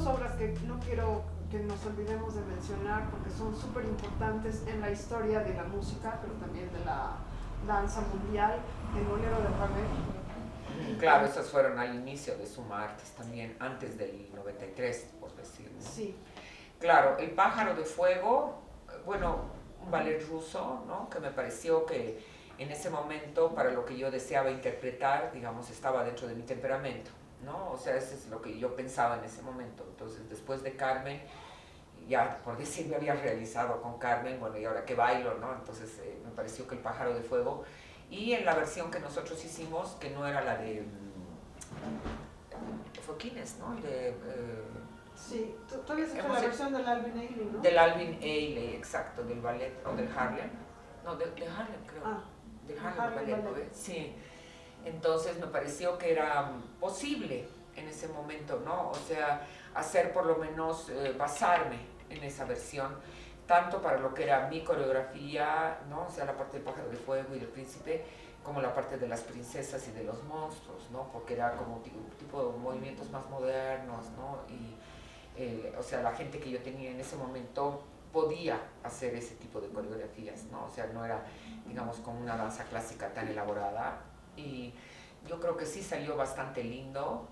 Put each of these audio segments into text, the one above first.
obras que no quiero que nos olvidemos de mencionar porque son súper importantes en la historia de la música, pero también de la danza mundial, el bolero de Ravel. Claro, esas fueron al inicio de Suma Artis también, antes del 93, por decirlo. Sí. Claro, El pájaro de fuego, bueno, un ballet ruso, ¿no? Que me pareció que en ese momento, para lo que yo deseaba interpretar, digamos, estaba dentro de mi temperamento, ¿no? O sea, eso es lo que yo pensaba en ese momento. Entonces, después de Carmen, ya por decir, me había realizado con Carmen, bueno, y ahora que bailo, ¿no? Entonces, me pareció que El pájaro de fuego, y en la versión que nosotros hicimos, que no era la de Foquines, ¿no? Sí, tú habías hecho la versión del Alvin Ailey, ¿no? Del Alvin Ailey, exacto, del ballet, o del Harlem, no, de Harlem creo, del Harlem Ballet, sí. Entonces me pareció que era posible en ese momento, ¿no? O sea, hacer por lo menos, basarme en esa versión, tanto para lo que era mi coreografía, ¿no? O sea, la parte del pájaro de fuego y del príncipe, como la parte de las princesas y de los monstruos, ¿no? Porque era como tipo de movimientos más modernos, ¿no? Y, o sea, la gente que yo tenía en ese momento podía hacer ese tipo de coreografías, ¿no? O sea, no era, digamos, como una danza clásica tan elaborada. Y yo creo que sí salió bastante lindo.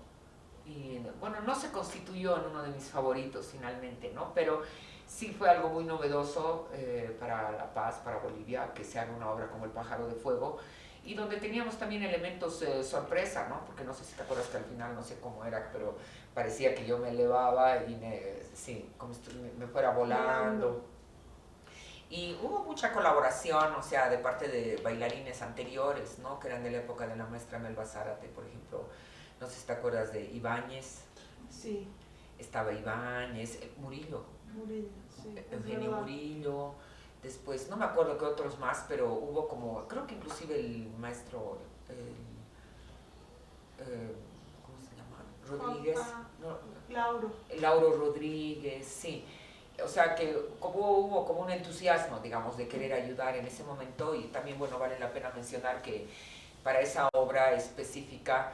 Y bueno, no se constituyó en uno de mis favoritos finalmente, ¿no? Pero sí fue algo muy novedoso, para La Paz, para Bolivia, que se haga una obra como El pájaro de fuego, y donde teníamos también elementos, sorpresa, ¿no? Porque no sé si te acuerdas que al final, no sé cómo era, pero parecía que yo me elevaba y sí, como si me fuera volando. Y hubo mucha colaboración, o sea, de parte de bailarines anteriores, ¿no? Que eran de la época de la maestra Melba Zárate, por ejemplo. No sé si te acuerdas de Ibáñez. Sí. Estaba Ibáñez, Murillo. Murillo, sí. Eugenio Murillo. Después, no me acuerdo qué otros más, pero hubo como, creo que inclusive el maestro, ¿cómo se llama? Rodríguez. Lauro Rodríguez, sí. O sea que hubo como un entusiasmo, digamos, de querer ayudar en ese momento, y también, bueno, vale la pena mencionar que para esa obra específica,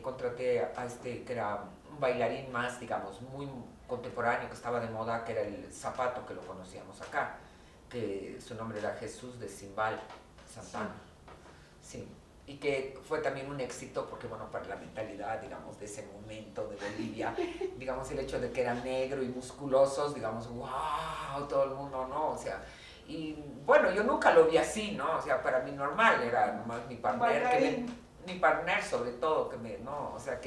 contraté a que era un bailarín más, digamos, muy contemporáneo, que estaba de moda, que era el Zapato, que lo conocíamos acá, que su nombre era Jesús de Cimbal Santana. Sí. Y que fue también un éxito porque, bueno, para la mentalidad, digamos, de ese momento de Bolivia, digamos, el hecho de que eran negros y musculosos, digamos, wow, todo el mundo, ¿no? O sea, y bueno, yo nunca lo vi así, ¿no? O sea, para mí normal, era nomás mi partner, mi partner sobre todo, ¿no? O sea,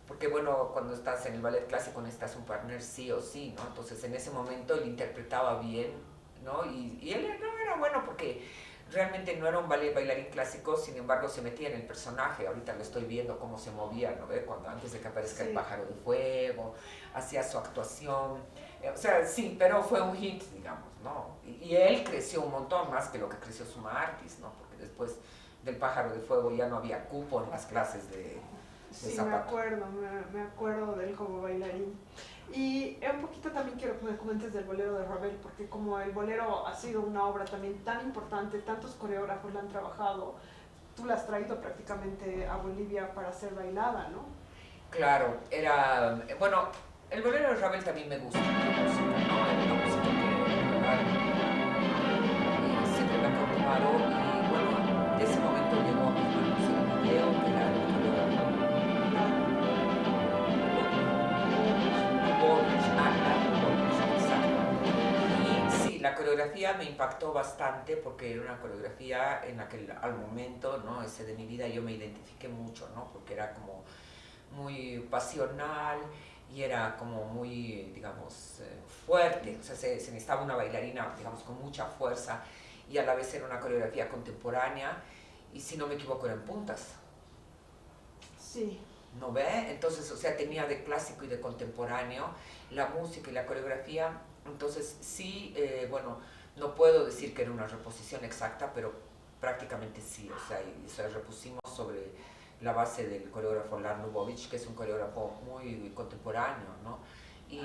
porque bueno, cuando estás en el ballet clásico necesitas un partner sí o sí, ¿no? Entonces en ese momento él interpretaba bien, ¿no? Y él no era bueno porque realmente no era un bailarín clásico, sin embargo se metía en el personaje. Ahorita lo estoy viendo cómo se movía, ¿no? Cuando antes de que aparezca el pájaro de fuego, hacía su actuación. O sea, sí, pero fue un hit, digamos, ¿no? Y él creció un montón más que lo que creció Suma Artis, ¿no? Porque después del pájaro de fuego ya no había cupo en las clases de Zapato. Me acuerdo de él como bailarín. Y un poquito también quiero que me comentes del bolero de Ravel, porque como el bolero ha sido una obra también tan importante, tantos coreógrafos la han trabajado, tú la has traído prácticamente a Bolivia para ser bailada, ¿no? Claro, bueno, el bolero de Ravel también me gusta, la música, ¿no? Es una música que siempre me ha preocupado, y bueno, de ese momento llegó a mis manos el video, que era el y sí, la coreografía me impactó bastante porque era una coreografía en la que al momento, ¿no? Ese de mi vida yo me identifiqué mucho, ¿no? Porque era como muy pasional y era como muy, digamos, fuerte. O sea, se necesitaba una bailarina, digamos, con mucha fuerza, y a la vez era una coreografía contemporánea, y si no me equivoco era en puntas. Sí. ¿No ve? Entonces, o sea, tenía de clásico y de contemporáneo la música y la coreografía. Entonces, sí, bueno, no puedo decir que era una reposición exacta, pero prácticamente sí. O sea, repusimos sobre la base del coreógrafo Lan Lubovich, que es un coreógrafo muy contemporáneo, ¿no? Y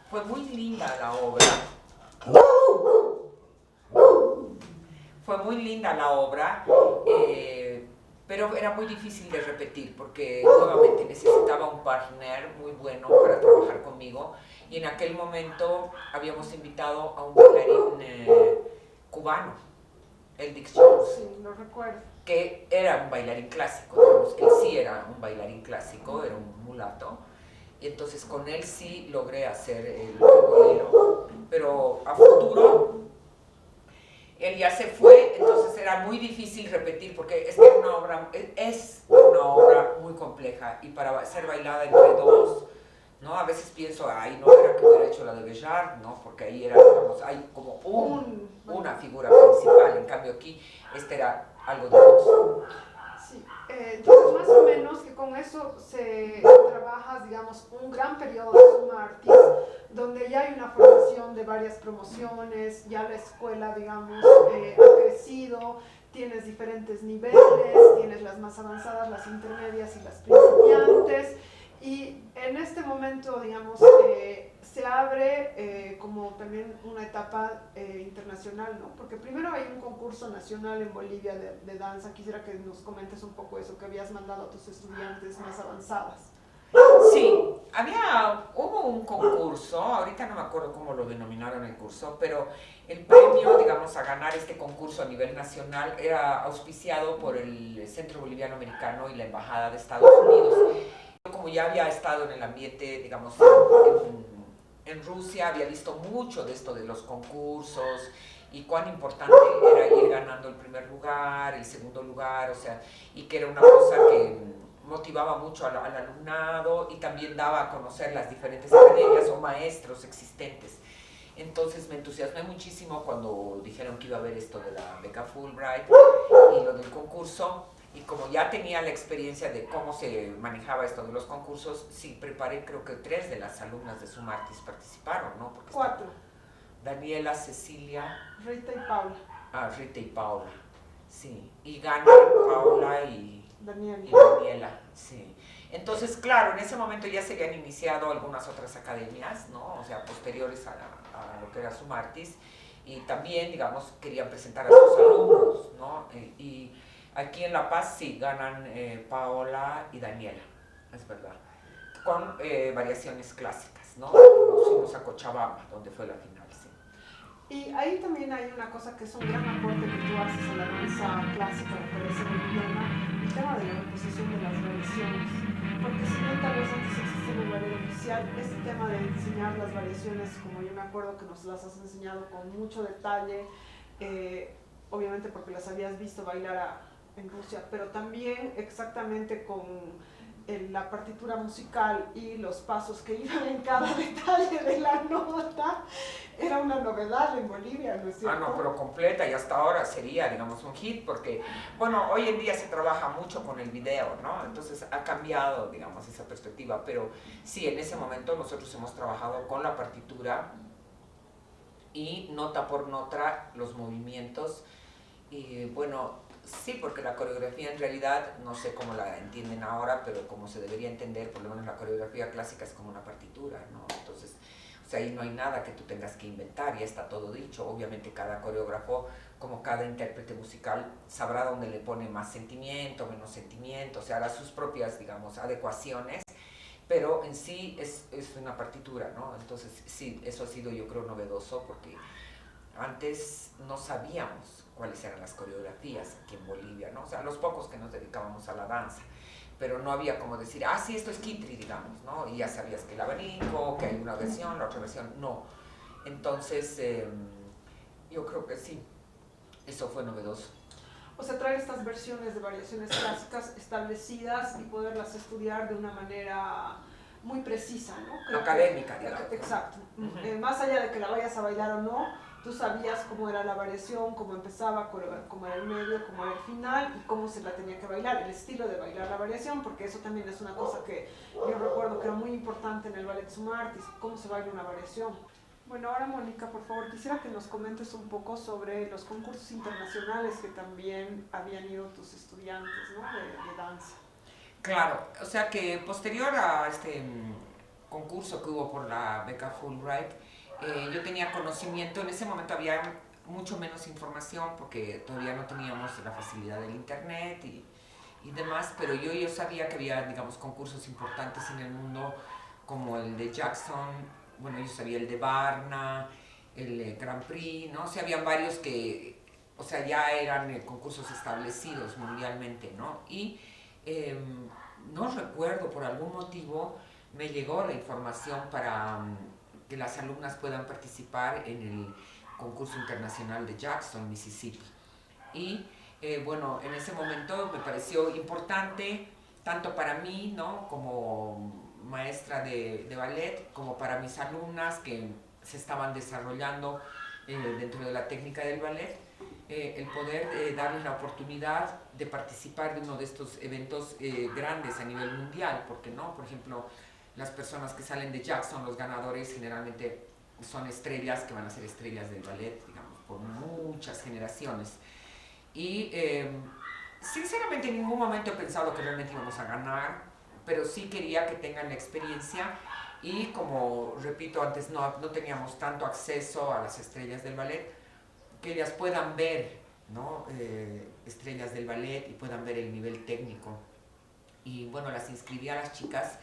fue muy linda la obra. Fue muy linda la obra, pero era muy difícil de repetir porque nuevamente obviamente necesitaba un partner muy bueno para trabajar conmigo y en aquel momento habíamos invitado a un bailarín cubano, el Dix Jones. Sí, lo recuerdo. Que era un bailarín clásico, digamos, él sí era un bailarín clásico, era un mulato, y entonces con él sí logré hacer el bolero, pero a futuro él ya se fue, entonces era muy difícil repetir, porque es una obra muy compleja, y para ser bailada entre dos, ¿no? A veces pienso, ay, no era que hubiera hecho la de Béjart, ¿no? Porque ahí era, digamos, hay como una figura principal, en cambio aquí, este era algo de dos. Sí, entonces más o menos que con eso se trabaja, digamos, un gran periodo de Suma Artis, donde ya hay una formación de varias promociones, ya la escuela, digamos, ha crecido, tienes diferentes niveles, tienes las más avanzadas, las intermedias y las principiantes, y en este momento, digamos, se abre como también una etapa internacional, ¿no? Porque primero hay un concurso nacional en Bolivia de danza. Quisiera que nos comentes un poco eso, que habías mandado a tus estudiantes más avanzadas. Sí, hubo un concurso, ahorita no me acuerdo cómo lo denominaron el curso, pero el premio, digamos, a ganar este concurso a nivel nacional era auspiciado por el Centro Boliviano Americano y la Embajada de Estados Unidos. Yo, como ya había estado en el ambiente, digamos, en Rusia, había visto mucho de esto de los concursos y cuán importante era ir ganando el primer lugar, el segundo lugar, o sea, y que era una cosa que motivaba mucho al alumnado y también daba a conocer las diferentes academias o maestros existentes. Entonces me entusiasmé muchísimo cuando dijeron que iba a haber esto de la beca Fulbright y lo del concurso. Y como ya tenía la experiencia de cómo se manejaba esto de los concursos, sí, preparé, creo que 3 de las alumnas de Suma Artis participaron, ¿no? Porque 4. Daniela, Cecilia... Rita y Paula. Rita y Paula, sí. Y ganan Paula y Daniela. Daniela, sí. Entonces, claro, en ese momento ya se habían iniciado algunas otras academias, ¿no? O sea, posteriores a lo que era Suma Artis. Y también, digamos, querían presentar a sus alumnos, ¿no? Y aquí en La Paz sí ganan Paola y Daniela, es verdad, con variaciones clásicas, ¿no? Nos fuimos a Cochabamba, donde fue la final, sí. Y ahí también hay una cosa que es un gran aporte que tú haces a la danza clásica, me parece boliviana, el tema de la reposición de las variaciones. Porque si bien tal vez antes existía el ballet oficial, este tema de enseñar las variaciones, como yo me acuerdo que nos las has enseñado con mucho detalle, obviamente porque las habías visto bailar en Rusia, pero también exactamente con la partitura musical y los pasos que iban en cada detalle de la nota, era una novedad en Bolivia, ¿no es cierto? No, pero completa, y hasta ahora sería, digamos, un hit, porque, bueno, hoy en día se trabaja mucho con el video, ¿no? Entonces ha cambiado, digamos, esa perspectiva, pero sí, en ese momento nosotros hemos trabajado con la partitura y nota por nota los movimientos, y bueno, sí, porque la coreografía en realidad, no sé cómo la entienden ahora, pero como se debería entender, por lo menos la coreografía clásica es como una partitura, ¿no? Entonces, o sea, ahí no hay nada que tú tengas que inventar, ya está todo dicho. Obviamente cada coreógrafo, como cada intérprete musical, sabrá dónde le pone más sentimiento, menos sentimiento, o sea, hará sus propias, digamos, adecuaciones, pero en sí es una partitura, ¿no? Entonces, sí, eso ha sido, yo creo, novedoso, porque antes no sabíamos cuáles eran las coreografías aquí en Bolivia, ¿no? O sea, los pocos que nos dedicábamos a la danza, pero no había como decir, sí, esto es Kitri, digamos, ¿no? Y ya sabías que el abanico, que hay una versión, la otra versión, no. Entonces, yo creo que sí, eso fue novedoso. O sea, traer estas versiones de variaciones clásicas establecidas y poderlas estudiar de una manera muy precisa, ¿no? Creo académica, digamos. Exacto. Más allá de que la vayas a bailar o no, tú sabías cómo era la variación, cómo empezaba, cómo era el medio, cómo era el final y cómo se la tenía que bailar, el estilo de bailar la variación, porque eso también es una cosa que yo recuerdo que era muy importante en el ballet Suma Artis, cómo se baila una variación. Bueno, ahora Mónica, por favor, quisiera que nos comentes un poco sobre los concursos internacionales que también habían ido tus estudiantes, ¿no? de danza. Claro, o sea que posterior a este concurso que hubo por la beca Fulbright, yo tenía conocimiento, en ese momento había mucho menos información porque todavía no teníamos la facilidad del internet y y demás, pero yo sabía que había, digamos, concursos importantes en el mundo, como el de Jackson, bueno, yo sabía el de Varna, el Grand Prix, ¿no? O sea, habían varios que, o sea, ya eran concursos establecidos mundialmente, ¿no? Y no recuerdo, por algún motivo, me llegó la información para que las alumnas puedan participar en el concurso internacional de Jackson, Mississippi. Y bueno, en ese momento me pareció importante, tanto para mí, ¿no? Como maestra de ballet, como para mis alumnas que se estaban desarrollando dentro de la técnica del ballet, el poder darles la oportunidad de participar de uno de estos eventos grandes a nivel mundial, porque no, por ejemplo, las personas que salen de Jackson, los ganadores, generalmente son estrellas que van a ser estrellas del ballet, digamos, por muchas generaciones. Y sinceramente en ningún momento he pensado que realmente íbamos a ganar, pero sí quería que tengan la experiencia y como repito antes no teníamos tanto acceso a las estrellas del ballet, que ellas puedan ver, ¿no? Estrellas del ballet y puedan ver el nivel técnico. Y bueno, las inscribí a las chicas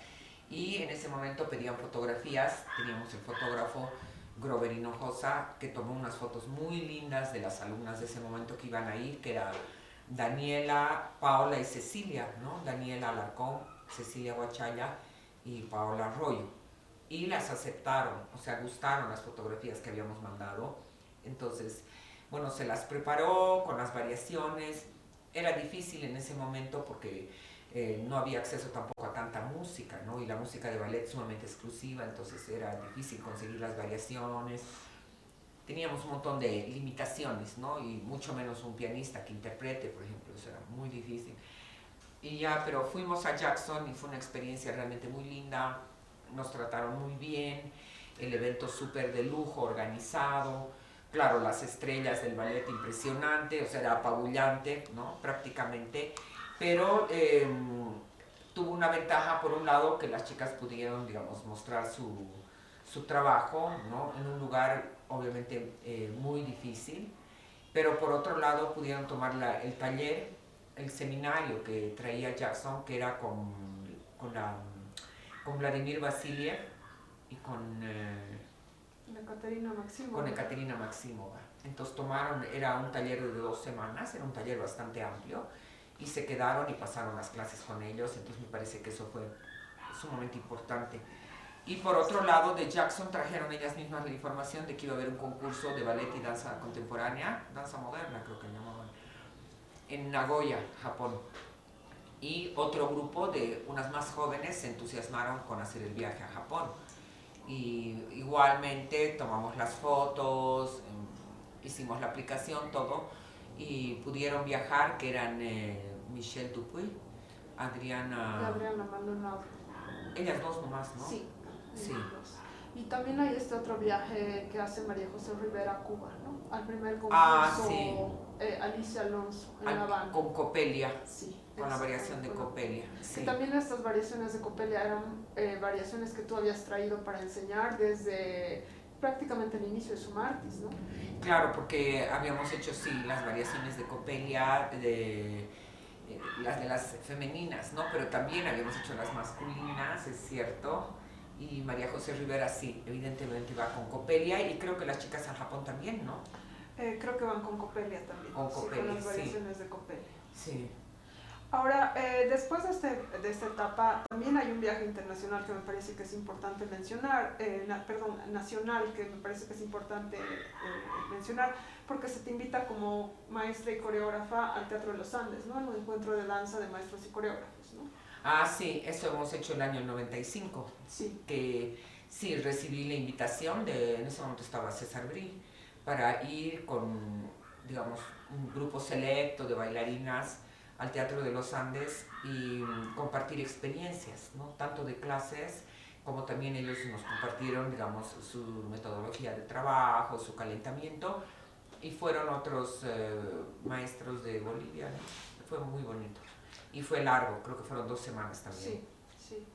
y en ese momento pedían fotografías, teníamos el fotógrafo Grover Hinojosa, que tomó unas fotos muy lindas de las alumnas de ese momento que iban a ir, que era Daniela, Paola y Cecilia, ¿no? Daniela Alarcón, Cecilia Guachaya y Paola Arroyo. Y las aceptaron, o sea, gustaron las fotografías que habíamos mandado. Entonces, bueno, se las preparó con las variaciones. Era difícil en ese momento porque no había acceso tampoco a tanta música, ¿no? Y la música de ballet sumamente exclusiva, entonces era difícil conseguir las variaciones. Teníamos un montón de limitaciones, ¿no? Y mucho menos un pianista que interprete, por ejemplo, eso era muy difícil. Y ya, pero fuimos a Jackson y fue una experiencia realmente muy linda, nos trataron muy bien, el evento súper de lujo, organizado, claro, las estrellas del ballet impresionante, o sea, era apabullante, ¿no? Prácticamente, pero tuvo una ventaja, por un lado, que las chicas pudieron, digamos, mostrar su trabajo, ¿no? En un lugar, obviamente, muy difícil, pero por otro lado pudieron tomar el taller, el seminario que traía Jackson, que era con Vladimir Vasiliev y con Ekaterina Maximova. Con Ekaterina Maximova. Entonces era un taller de 2 semanas, era un taller bastante amplio, y se quedaron y pasaron las clases con ellos, entonces me parece que eso fue sumamente importante. Y por otro lado, de Jackson trajeron ellas mismas la información de que iba a haber un concurso de ballet y danza contemporánea, danza moderna creo que llamaban, en Nagoya, Japón. Y otro grupo de unas más jóvenes se entusiasmaron con hacer el viaje a Japón. Y igualmente tomamos las fotos, hicimos la aplicación, todo, y pudieron viajar, que eran Michelle Dupuy, Adriana... Adriana Maldonado. Ellas dos nomás, ¿no? Sí. Sí. Y también hay este otro viaje que hace María José Rivera a Cuba, ¿no? Al primer concurso, sí. Alicia Alonso en La Habana. Con Coppelia. Sí. Con la variación de Coppelia. Sí. Que también estas variaciones de Coppelia eran variaciones que tú habías traído para enseñar desde prácticamente el inicio de Sumartis, ¿no? Claro, porque habíamos hecho, sí, las variaciones de Coppelia, las de las femeninas, ¿no? Pero también habíamos hecho las masculinas, es cierto. Y María José Rivera, sí, evidentemente va con Coppelia, y creo que las chicas en Japón también, ¿no? Creo que van con Coppelia también. Con Coppelia, sí, con las variaciones de Coppelia. Sí. Ahora, después de esta etapa, también hay un viaje internacional que me parece que es importante mencionar, nacional, que me parece que es importante mencionar, porque se te invita como maestra y coreógrafa al Teatro de los Andes, ¿no? En un encuentro de danza de maestros y coreógrafos, ¿no? Ah, sí, eso hemos hecho el año 95. Sí. Que sí, recibí la invitación en ese momento estaba César Bril, para ir con, digamos, un grupo selecto de bailarinas al Teatro de los Andes y compartir experiencias, ¿no? Tanto de clases como también ellos nos compartieron, digamos, su metodología de trabajo, su calentamiento, y fueron otros maestros de Bolivia, ¿no? Fue muy bonito. Y fue largo, creo que fueron 2 semanas también. Sí, sí.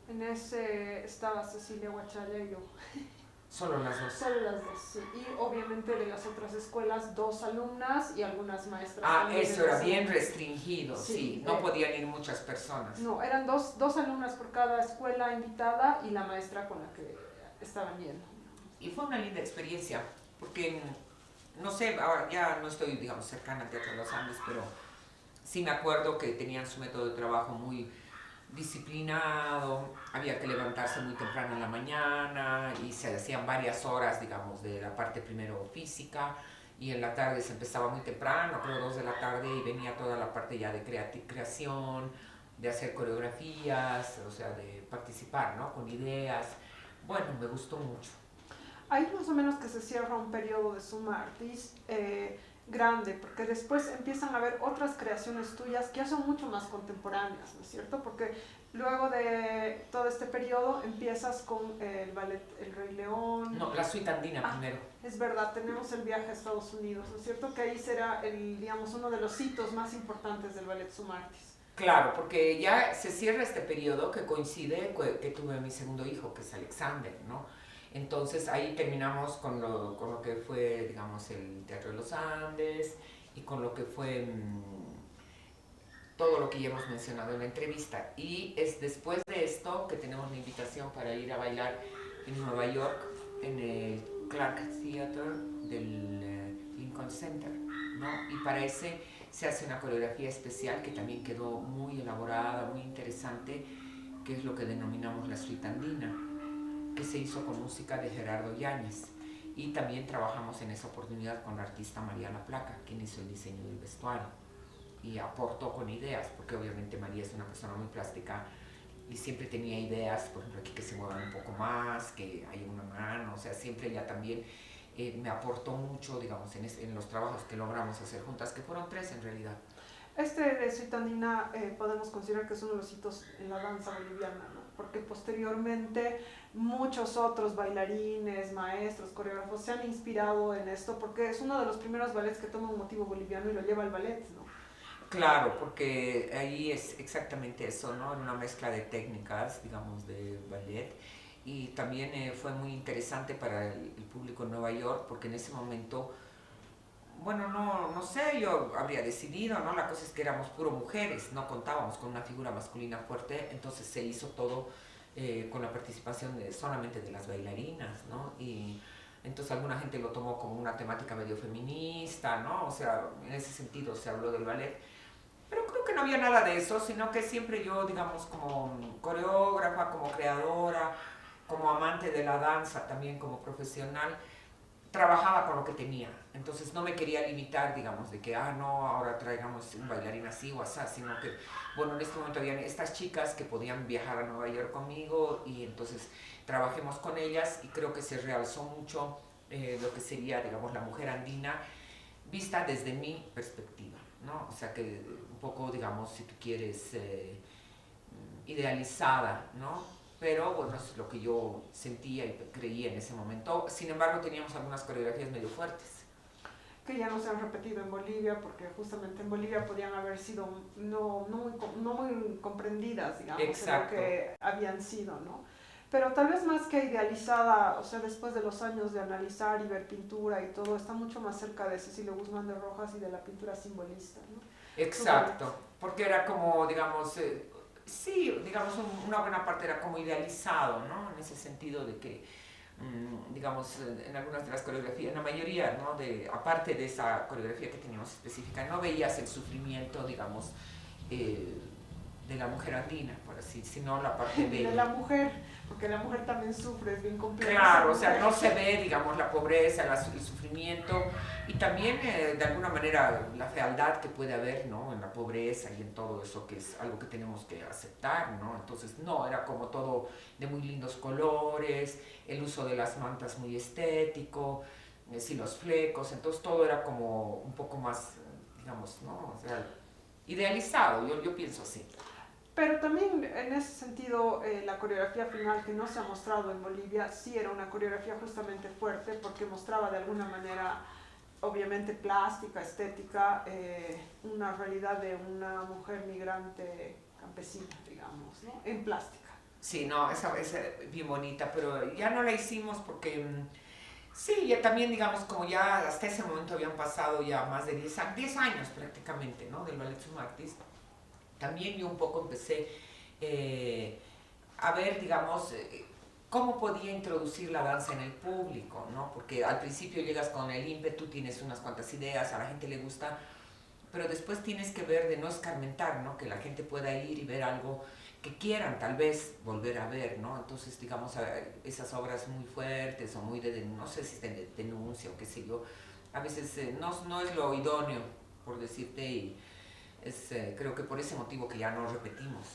En ese estaba Cecilia Guachaya y yo. Solo las dos. Solo las dos, sí. Y obviamente de las otras escuelas, 2 alumnas y algunas maestras. Ah, eso era bien restringido, sí. No podían ir muchas personas. No, eran dos alumnas por cada escuela invitada y la maestra con la que estaban yendo. Y fue una linda experiencia, porque, no sé, ahora ya no estoy, digamos, cercana al Teatro de los Andes, pero sí me acuerdo que tenían su método de trabajo muy disciplinado, había que levantarse muy temprano en la mañana y se hacían varias horas, digamos, de la parte primero física, y en la tarde se empezaba muy temprano, creo 2 de la tarde, y venía toda la parte ya de creación, de hacer coreografías, o sea, de participar, ¿no? Con ideas. Bueno, me gustó mucho. Ahí más o menos que se cierra un periodo de Summa Artis grande, porque después empiezan a haber otras creaciones tuyas que ya son mucho más contemporáneas, ¿no es cierto? Porque luego de todo este periodo empiezas con el ballet El Rey León. No, la suite andina primero. Es verdad, tenemos el viaje a Estados Unidos, ¿no es cierto? Que ahí será digamos, uno de los hitos más importantes del ballet Summa Artis. Claro, porque ya se cierra este periodo que coincide que tuve mi segundo hijo, que es Alexander, ¿no? Entonces ahí terminamos con lo que fue, digamos, el Teatro de los Andes y con lo que fue todo lo que ya hemos mencionado en la entrevista. Y es después de esto que tenemos la invitación para ir a bailar en Nueva York, en el Clark Theater del Lincoln Center, ¿no? Y para ese se hace una coreografía especial que también quedó muy elaborada, muy interesante, que es lo que denominamos la suite andina, que se hizo con música de Gerardo Yáñez. Y también trabajamos en esa oportunidad con la artista María La Placa, quien hizo el diseño del vestuario y aportó con ideas, porque obviamente María es una persona muy plástica y siempre tenía ideas, por ejemplo, aquí que se muevan un poco más, que haya una mano, o sea, siempre ella también me aportó mucho, digamos, en los trabajos que logramos hacer juntas, que fueron 3 en realidad. Este de Suite Andina podemos considerar que es uno de los hitos en la danza boliviana, ¿no? Porque posteriormente muchos otros bailarines, maestros, coreógrafos se han inspirado en esto, porque es uno de los primeros ballets que toma un motivo boliviano y lo lleva al ballet, ¿no? Claro, porque ahí es exactamente eso, ¿no? Una mezcla de técnicas, digamos, de ballet. Y también fue muy interesante para el público en Nueva York, porque en ese momento, bueno, no sé, yo habría decidido, ¿no? La cosa es que éramos puro mujeres, no contábamos con una figura masculina fuerte, entonces se hizo todo con la participación solamente de las bailarinas, ¿no? Y entonces alguna gente lo tomó como una temática medio feminista, ¿no? O sea, en ese sentido se habló del ballet. Pero creo que no había nada de eso, sino que siempre yo, digamos, como coreógrafa, como creadora, como amante de la danza, también como profesional, trabajaba con lo que tenía. Entonces no me quería limitar, digamos, de que, no, ahora traigamos un bailarín así o así, sino que, bueno, en este momento habían estas chicas que podían viajar a Nueva York conmigo y entonces trabajemos con ellas y creo que se realzó mucho lo que sería, digamos, la mujer andina vista desde mi perspectiva, ¿no? O sea que un poco, digamos, si tú quieres, idealizada, ¿no? Pero bueno, es lo que yo sentía y creía en ese momento. Sin embargo, teníamos algunas coreografías medio fuertes. Que ya no se han repetido en Bolivia, porque justamente en Bolivia podían haber sido no muy comprendidas, digamos, en lo que habían sido, ¿no? Pero tal vez más que idealizada, o sea, después de los años de analizar y ver pintura y todo, está mucho más cerca de Cecilio Guzmán de Rojas y de la pintura simbolista, ¿no? Exacto, porque era como, digamos, sí, digamos, una buena parte era como idealizado, ¿no? En ese sentido de que, digamos, en algunas de las coreografías, en la mayoría, ¿no? Aparte de esa coreografía que teníamos específica, no veías el sufrimiento, digamos, de la mujer andina, por así, sino la parte de la mujer, porque la mujer también sufre, es bien compleja. Claro, o sea, no se ve, digamos, la pobreza, el sufrimiento y también de alguna manera la fealdad que puede haber, ¿no? En la pobreza y en todo eso, que es algo que tenemos que aceptar, ¿no? Entonces, no, era como todo de muy lindos colores, el uso de las mantas muy estético, sí, los flecos, entonces todo era como un poco más, digamos, ¿no? O sea, idealizado, yo pienso así. Pero también en ese sentido la coreografía final que no se ha mostrado en Bolivia sí era una coreografía justamente fuerte porque mostraba de alguna manera obviamente plástica, estética, una realidad de una mujer migrante campesina, digamos, ¿no? En plástica. Sí, no, esa es bien bonita, pero ya no la hicimos porque, sí, ya también, digamos, como ya hasta ese momento habían pasado ya más de 10 años prácticamente, ¿no? Del Ballet Sumartis. También yo un poco empecé a ver, digamos, cómo podía introducir la danza en el público, ¿no? Porque al principio llegas con el ímpetu, tienes unas cuantas ideas, a la gente le gusta, pero después tienes que ver de no escarmentar, ¿no? Que la gente pueda ir y ver algo que quieran tal vez volver a ver, ¿no? Entonces, digamos, esas obras muy fuertes o muy de, no sé si de denuncia o qué sé yo, a veces no es lo idóneo, por decirte, y es creo que por ese motivo que ya no repetimos.